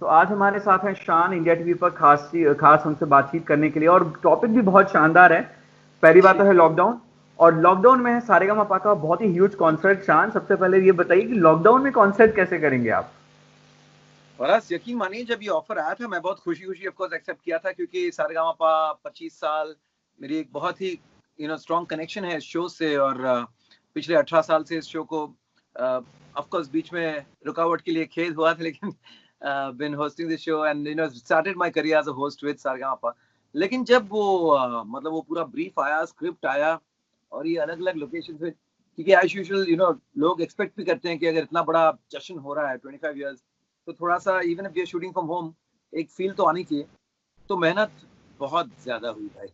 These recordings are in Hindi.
आज हमारे साथ हैं शान इंडिया टीवी पर खास हमसे बातचीत करने के लिए, और टॉपिक भी बहुत शानदार है। पहली बात तो है लॉकडाउन, और लॉकडाउन में है सारेगामापा का बहुत ही ह्यूज कॉन्सर्ट। शान, सबसे पहले ये बताइए कि लॉकडाउन में कॉन्सर्ट कैसे करेंगे आप? बस यकीन मानिए, जब ये ऑफर आया था मैं बहुत खुशी खुशी ऑफ कोर्स एक्सेप्ट किया था, क्योंकि सारेगामापा 25 साल मेरी एक बहुत ही स्ट्रॉन्ग कनेक्शन है इस शो से। और पिछले 18 साल से इस शो को ऑफ कोर्स बीच में रुकावट के लिए खेद हुआ था, लेकिन been hosting this show and started my career as a host with Saregamapa. लेकिन जब वो मतलब वो पूरा ब्रीफ आया, स्क्रिप्ट आया, और ये अलग अलग लोकेशन पे, क्योंकि एज यूजुअल लोग एक्सपेक्ट भी करते हैं कि अगर इतना बड़ा जश्न हो रहा है 25 इयर्स, तो थोड़ा सा even if we are shooting from home एक फील तो आनी चाहिए। तो मेहनत बहुत ज्यादा हुई भाई,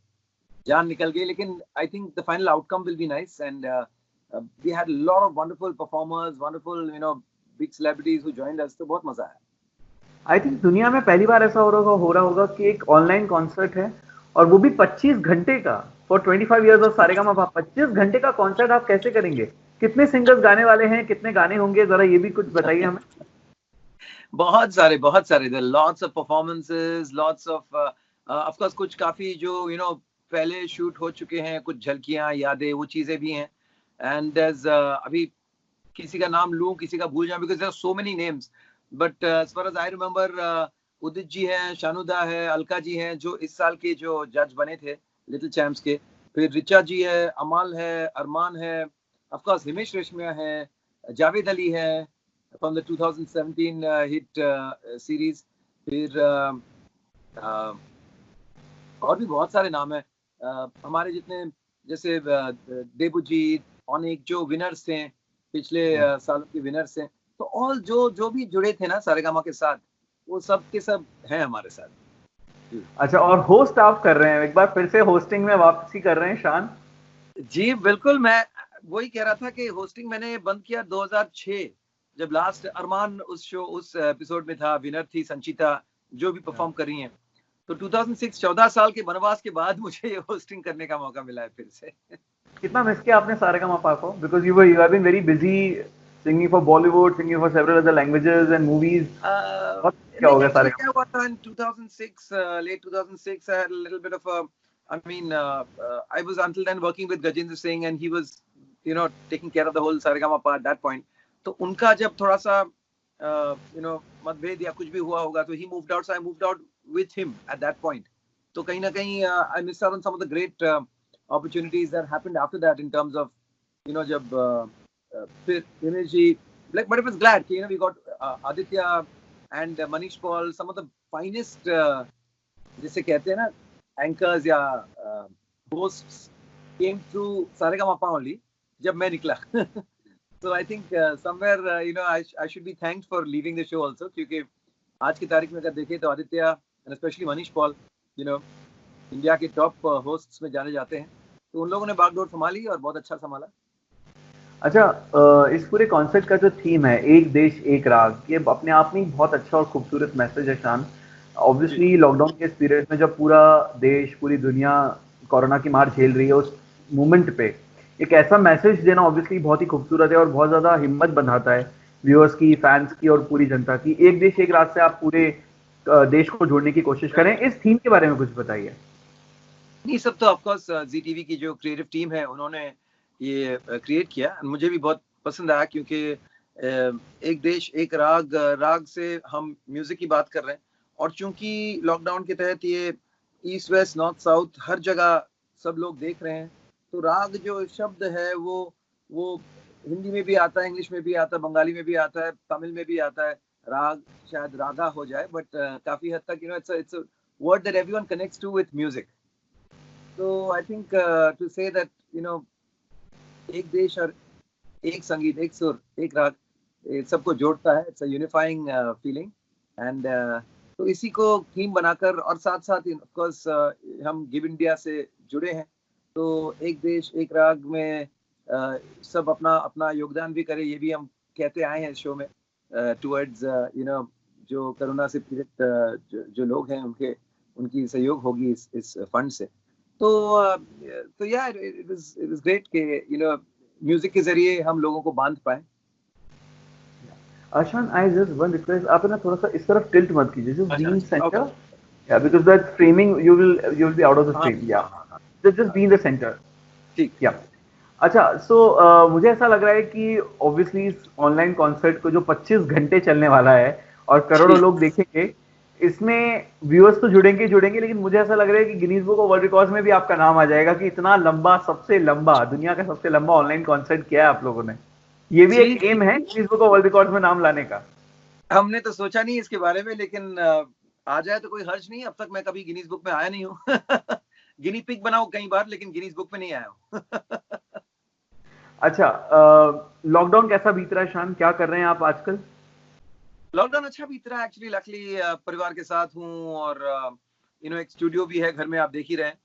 जान निकल गई, लेकिन I think the final outcome will be nice. And we had lot of wonderful performers, wonderful big celebrities who joined us, तो बहुत मजा आया। आई थिंक दुनिया में पहली बार ऐसा हो रहा होगा कि एक ऑनलाइन कॉन्सर्ट है, और वो भी 25 घंटे का। फॉर 25 इयर्स ऑफ सारेगामापा 25 घंटे का कॉन्सर्ट आप कैसे करेंगे? कितने सिंगर्स गाने वाले हैं, कितने गाने होंगे, जरा ये भी कुछ बताइए हमें। बहुत सारे there lots of performances, lots of course कुछ काफी जो पहले शूट हो चुके हैं, कुछ झलकियां, यादें, वो चीजें भी हैं। एंड अभी किसी का नाम लूं, किसी का भूल जाऊं, because there are so many names, but as far as I remember, Udit ji हैं, शानुदा है, अलका जी हैं, जो इस साल के जो जज बने थे लिटिल चैम्प्स के। फिर रिचा जी है, अमाल है, अरमान है, ऑफ कोर्स हिमेश रेशमिया है, जावेद अली है फ्रॉम द 2017 हिट सीरीज। फिर और भी बहुत सारे नाम हैं, हमारे जितने, जैसे देवजीत, अनेक जो विनर्स थे पिछले सालों के विनर्स हैं। तो ऑल जो जो भी जुड़े थे ना सारेगामा के साथ, वो सब के सब हैं हमारे साथ। अच्छा, और होस्ट आप कर रहे हैं, एक बार फिर से होस्टिंग में वापसी कर रहे हैं शान? जी बिल्कुल, मैं वही कह रहा था कि होस्टिंग मैंने बंद किया 2006, जब लास्ट अरमान उस एपिसोड में था, विनर थी संचिता जो भी परफॉर्म कर रही हैं। तो 2006, 14 साल के वनवास के बाद मुझे ये होस्टिंग करने का मौका मिला है फिर से। कितना मिस किया आपने सारेगामापा को? Because you have been very busy singing for Bollywood, singing for several other languages and movies. बहुत क्या हो नहीं, गया एक्चुअली सारेगामा? क्या हुआ था इन 2006, late 2006, I had a little bit of a, I mean, I was until then working with Gajendra Singh, and he was, taking care of the whole Saregama at that point. तो उनका जब थोड़ा सा, मतभेद या कुछ भी हुआ होगा, तो he moved out, so I moved out with him at that point. तो कहीं ना कहीं I missed out on some of the great opportunities that happened after that in terms of, जब फिर हिमेश जी, like, but it was glad कि we got Aditya and Manish Paul, some of the finest, जिसे कहते हैं ना, anchors या hosts came through Saregama only जब मैं निकला. So I think somewhere I should be thanked for leaving the show also, क्योंकि आज की तारीख में अगर देखें तो Aditya and especially Manish Paul, India के टॉप होस्ट्स में जाने जाते हैं, तो उन लोगों ने बागडोर संभाली और बहुत अच्छा संभाला. अच्छा, इस पूरे कॉन्सर्ट का जो थीम है, एक देश एक राग, ये अपने आप में बहुत अच्छा और खूबसूरत मैसेज है शान। ऑब्वियसली लॉकडाउन के इस पीरियड में जब पूरा देश, पूरी दुनिया कोरोना की मार झेल रही है, उस मोमेंट पे एक ऐसा मैसेज देना ऑब्वियसली बहुत ही खूबसूरत है, और बहुत ज्यादा हिम्मत बंधाता है व्यूअर्स की, फैंस की, और पूरी जनता की। एक देश एक राग से आप पूरे देश को जोड़ने की कोशिश करें। इस थीम के बारे में कुछ बताइए। नहीं, सब तो ऑफकोर्स जी टीवी की जो क्रिएटिव टीम है उन्होंने ये क्रिएट किया, मुझे भी बहुत पसंद आया, क्योंकि एक देश एक राग, राग से हम म्यूजिक की बात कर रहे हैं, और चूंकि लॉकडाउन के तहत ये ईस्ट वेस्ट नॉर्थ साउथ हर जगह सब लोग देख रहे हैं, तो राग जो शब्द है वो हिंदी में भी आता है, इंग्लिश में भी आता है, बंगाली में भी आता है, तमिल में भी आता है। राग शायद रागा हो जाए, बट काफी हद तक it's a word that everyone connects to with music. So I think to say that एक देश और एक संगीत, एक सुर, एक राग, ये सबको जोड़ता है, it's a unifying feeling. And तो इसी को थीम बनाकर, और साथ साथ ऑफ कोर्स हम गिव इंडिया से जुड़े हैं, तो एक देश एक राग में सब अपना अपना योगदान भी करें, ये भी हम कहते आए हैं इस शो में, टुवर्ड्स जो कोरोना से पीड़ित जो लोग हैं, उनकी सहयोग होगी इस फंड से. तो यार इट वाज ग्रेट कि म्यूजिक के जरिए हम लोगों को बांध पाए. Ashan, I just one request, आप ना थोड़ा सा इस तरफ tilt मत कीजिए, just be अच्छा in अच्छा center. Okay Yeah, because that framing you will be out of the हाँ frame. हाँ Yeah, हाँ हाँ just be in the center. ठीक Yeah. अच्छा, so मुझे ऐसा लग रहा है कि obviously इस ऑनलाइन कॉन्सर्ट को जो 25 घंटे चलने वाला है और करोड़ों ठीक लोग देखेंगे, इसमें व्यूअर्स तो जुड़ेंगे जुड़ेंगे, लेकिन मुझे ऐसा लग रहा है कि Guinness book of world records में भी आपका नाम आ जाएगा कि इतना लंबा, सबसे लंबा, दुनिया का सबसे लंबा ऑनलाइन कॉन्सर्ट किया है आप लोगों ने। ये भी एक ठीक एम है Guinness book of world records में नाम लाने का। हमने तो सोचा नहीं इसके बारे में लेकिन आ जाए तो कोई हर्ज नहीं अब तक मैं कभी गिनीज बुक में आया नहीं हूँ गिनी पिग बनाऊं कई बार लेकिन गिनीज बुक में नहीं आया हूँ अच्छा, लॉकडाउन कैसा बीत रहा है शान, क्या कर रहे हैं आप आजकल? लॉकडाउन अच्छा बीत रहा है एक्चुअली लकली परिवार के साथ हूँ और एक स्टूडियो भी है घर में आप देख ही रहे हैं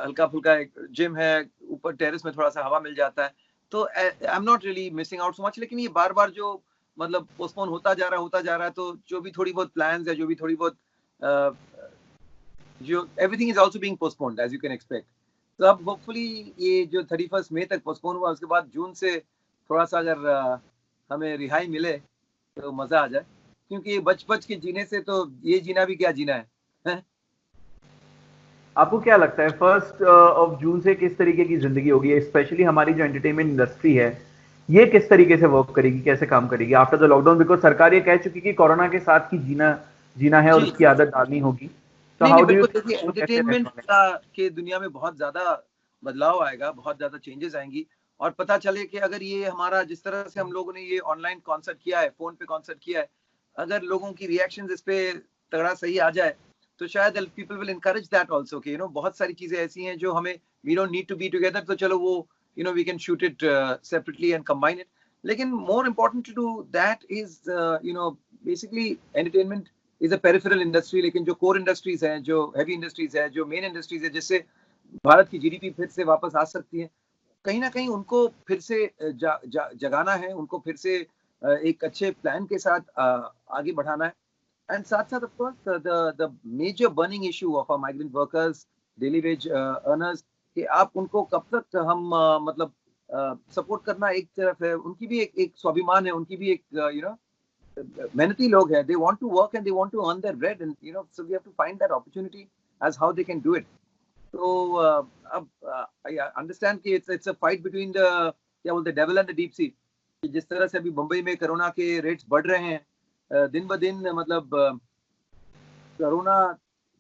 हल्का फुल्का एक जिम है ऊपर टेरेस में थोड़ा सा हवा मिल जाता है तो I am not really missing out so much लेकिन ये बार बार जो मतलब पोस्टपोन होता जा रहा है तो जो भी थोड़ी बहुत प्लान्स है जो भी थोड़ी बहुत अ, जो everything is also being postponed as you can expect तो अब होपफुली ये जो 31 मई तक पोस्टपोन हुआ उसके बाद जून से थोड़ा सा अगर हमें रिहाई मिले तो मजा आ जाए क्योंकि बच बच के जीने से तो ये जीना भी क्या जीना है हैं? आपको क्या लगता है फर्स्ट ऑफ जून से किस तरीके की जिंदगी होगी, स्पेशली हमारी जो एंटरटेनमेंट इंडस्ट्री है, ये किस तरीके से वर्क करेगी, कैसे काम करेगी आफ्टर द लॉकडाउन? बिकॉज सरकार ये कह चुकी कि कोरोना के साथ ही जीना जीना है और जी उसकी आदत डालनी होगी। तो नहीं हाउ नहीं डू यू बिल्कुल थिंक देखिए लोग कैसे रहने एंटरटेनमेंट वाले हैं? का के दुनिया में बहुत ज्यादा बदलाव आएगा बहुत ज्यादा चेंजेस आएंगी और पता चले कि अगर ये हमारा जिस तरह से हम लोगों ने ये ऑनलाइन कॉन्सर्ट किया है फोन पे कॉन्सर्ट किया है अगर लोगों की रिएक्शन इस पे तगड़ा सही आ जाए तो शायद people will encourage that also कि बहुत सारी चीजें ऐसी हैं जो हमें we don't need to be together तो चलो वो we can shoot it separately and combine it लेकिन more important to do that is basically entertainment is a peripheral industry लेकिन जो कोर इंडस्ट्रीज हैं जो हैवी इंडस्ट्रीज है जो मेन इंडस्ट्रीज है जिससे भारत की जीडीपी फिर से वापस आ सकती है कहीं ना कहीं उनको फिर से जगाना है उनको फिर से एक अच्छे प्लान के साथ आगे बढ़ाना है एंड साथ साथ of course the major burning issue of migrant workers daily wage earners कि आप उनको कब तक हम मतलब सपोर्ट करना एक तरफ है उनकी भी एक स्वाभिमान है उनकी भी एक मेहनती लोग हैं they want to work and they want to earn their bread and so we have to find that opportunity as how they can do it so अब I understand कि it's a fight between the क्या बोलते हैं devil and the deep sea कि जिस तरह से अभी मुंबई में कोरोना के रेट्स बढ़ रहे हैं दिन ब दिन मतलब कोरोना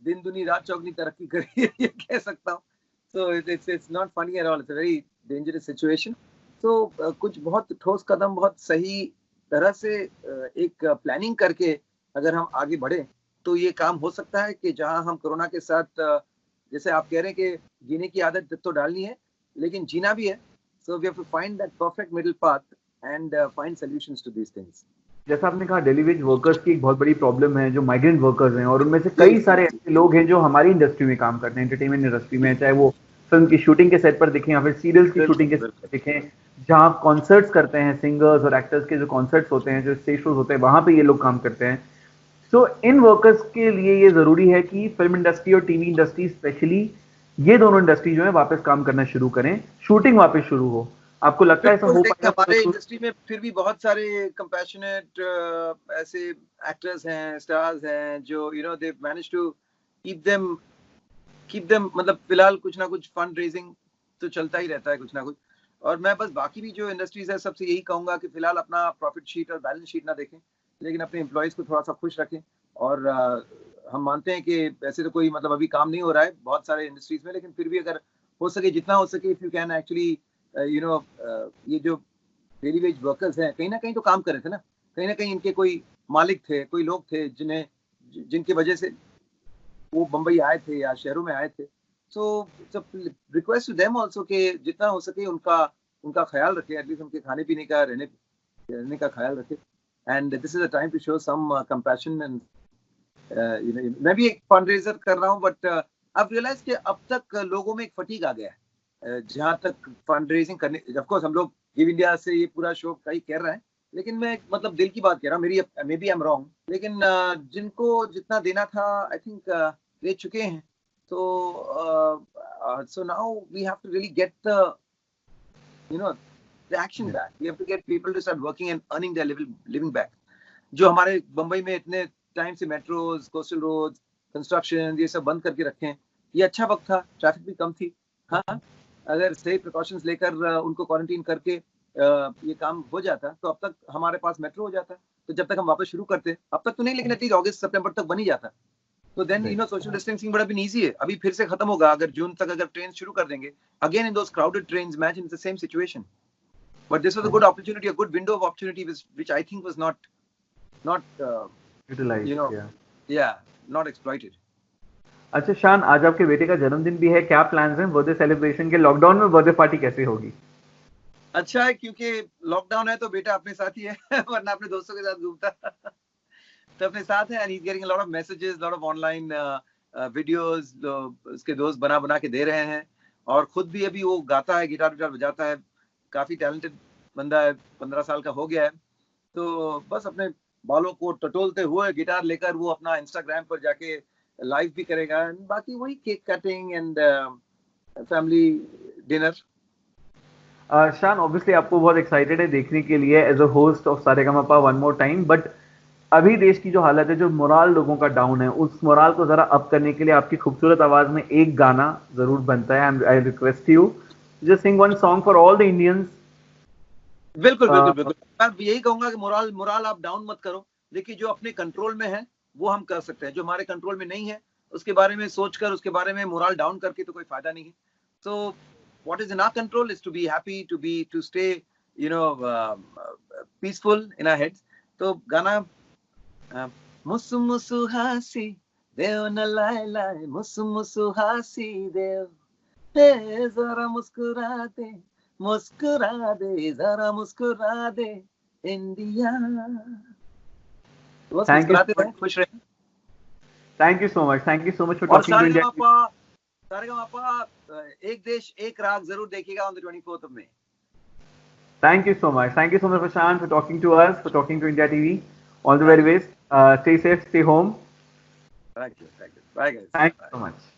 दिन दुनी रात चौगनी तरक्की कर रही है ये कह सकता हूँ so it's not funny at all it's a very dangerous situation so कुछ बहुत ठोस कदम बहुत सही तरह से एक प्लानिंग करके अगर हम आगे बढ़े तो ये काम हो सकता है कि जहां हम कोरोना के साथ जैसे आप कह रहे हैं कि जीने की आदत तो डालनी है लेकिन जीना भी है so we have to find that perfect middle path and find solutions to these things जैसा आपने कहा, डेली वेज वर्कर्स की एक बहुत बड़ी प्रॉब्लम है जो माइग्रेंट वर्कर्स हैं, और उनमें से जी कई सारे ऐसे लोग हैं जो हमारी इंडस्ट्री में काम करते हैं, एंटरटेनमेंट इंडस्ट्री में, चाहे वो फिल्म की शूटिंग के सेट पर दिखें या फिर सीरियल्स की बिल्कुल शूटिंग के सेट बिल्कुल पर दिखें, जहाँ कॉन्सर्ट्स करते हैं सिंगर्स और एक्टर्स के, जो कॉन्सर्ट्स होते हैं, जो स्टेज शोज होते हैं, वहां पे ये लोग काम करते हैं। सो इन वर्कर्स के लिए ये जरूरी है कि फिल्म इंडस्ट्री और टीवी इंडस्ट्री स्पेशली, ये दोनों इंडस्ट्री जो है वापस काम करना शुरू करें, शूटिंग वापस शुरू हो। आपको लगता है ऐसा बिल्कुल हो देखिए पाएगा? हमारे इंडस्ट्री में फिर भी बहुत सारे कंपैशनेट ऐसे एक्टर्स हैं स्टार्स हैं जो they manage to keep them मतलब फिलहाल कुछ ना कुछ फंड रेजिंग तो चलता ही रहता है कुछ ना कुछ और मैं बस बाकी भी जो इंडस्ट्रीज है सबसे यही कहूंगा कि फिलहाल अपना प्रॉफिट शीट और बैलेंस शीट ना देखें लेकिन अपने एम्प्लॉयज को थोड़ा सा खुश रखें और हम मानते हैं कि ऐसे तो कोई मतलब अभी काम नहीं हो रहा है बहुत सारे इंडस्ट्रीज में लेकिन फिर भी अगर हो सके जितना हो सके इफ यू कैन एक्चुअली ये जो डेली वेज वर्कर्स हैं कहीं ना कहीं तो काम कर रहे थे ना कहीं इनके कोई मालिक थे कोई लोग थे जिनकी वजह से वो बम्बई आए थे या शहरों में आए थे so request to them also कि जितना हो सके उनका उनका ख्याल रखें एटलीस्ट उनके खाने पीने का रहने का ख्याल रखें and this is a time to show some compassion and मैं भी एक फंडरेजर कर रहा हूँ बट अब रियलाइज कि अब तक लोगों में एक फटीग आ गया है जहाँ तक फंड रेजिंग करने ऑफ कोर्स हम लोग गिव इंडिया से ये पूरा शो कई कर रहे हैं लेकिन मैं मतलब दिल की बात कह रहा हूँ मेरी maybe I am wrong लेकिन जिनको जितना देना था आई थिंक दे चुके हैं so so now we have to really get the you know the action back. We have to get people to start working and earning their living back. जो हमारे बम्बई में इतने टाइम से मेट्रोज, कोस्टल रोड्स, कंस्ट्रक्शन ये सब बंद करके रखे हैं, ये अच्छा वक्त था, ट्रैफिक भी कम थी. हाँ, अगर सही प्रिकॉशंस लेकर उनको क्वारंटीन करके ये काम हो जाता तो अब तक हमारे पास मेट्रो हो जाता. तो जब तक हम वापस शुरू करते, अब तक तो नहीं, लेकिन एटलीस्ट अगस्त सितंबर तक बन ही जाता. तो then you know social distancing बड़ा भी इजी है. अभी फिर से खत्म होगा. अगर जून तक अगर ट्रेन शुरू कर देंगे, again in those crowded trains, imagine it's the same situation. But this was a good opportunity, a good window of opportunity which I think was not utilized, you know, yeah, not exploited. अच्छा शान, आज आपके बेटे का जन्मदिन भी है, क्या प्लान्स हैं बर्थडे सेलिब्रेशन के? लॉकडाउन में बर्थडे पार्टी कैसे होगी? अच्छा है, क्योंकि लॉकडाउन है तो बेटा अपने साथ ही है वरना अपने दोस्तों के साथ घूमता तो अपने साथ है. And he is getting a lot of messages, lot of online videos उसके दोस्त बना के दे रहे हैं. और खुद भी अभी वो गाता है, गिटार बजाता है, काफी टैलेंटेड बंदा है, 15 साल का हो गया है. तो बस अपने बालों को टटोलते हुए गिटार लेकर वो अपना इंस्टाग्राम पर जाके लाइव भी करेगा. बाकी वही cake cutting and family dinner. Shaan, obviously आपको बहुत एक्साइटेड है देखने के लिए as a host of Saregamapa one more time, but अभी देश की जो हालत है, जो मोराल लोगों का डाउन है, उस मोराल को जरा अप करने के लिए आपकी खूबसूरत आवाज में एक गाना जरूर बनता है. I request you just sing one song for all the Indians. बिल्कुल. मैं यही कहूंगा कि मोराल आप डाउन मत करो. देखिए, जो अपने कंट्रोल में है वो हम कर सकते हैं, जो हमारे कंट्रोल में नहीं है उसके बारे में सोचकर, उसके बारे में मोराल डाउन करके तो कोई फायदा नहीं है. So what is in our control is to be happy, to stay, you know, peaceful in our heads. तो गाना मुसु मुसु हासी देव न लाए लाए, मुसु मुसु हासी देव, जरा मुस्कुरा दे जरा मुस्कुरा दे इंडिया. Thank you. खुश रहे. Thank you so much for talking to India. Sa Re Ga Ma Pa एक देश एक राग जरूर देखिएगा on the 24th of May. Thank you so much, Prashant, for talking to us, for talking to India TV. All the very best. Stay safe, stay home. Thank you. Bye guys. Thank you so much.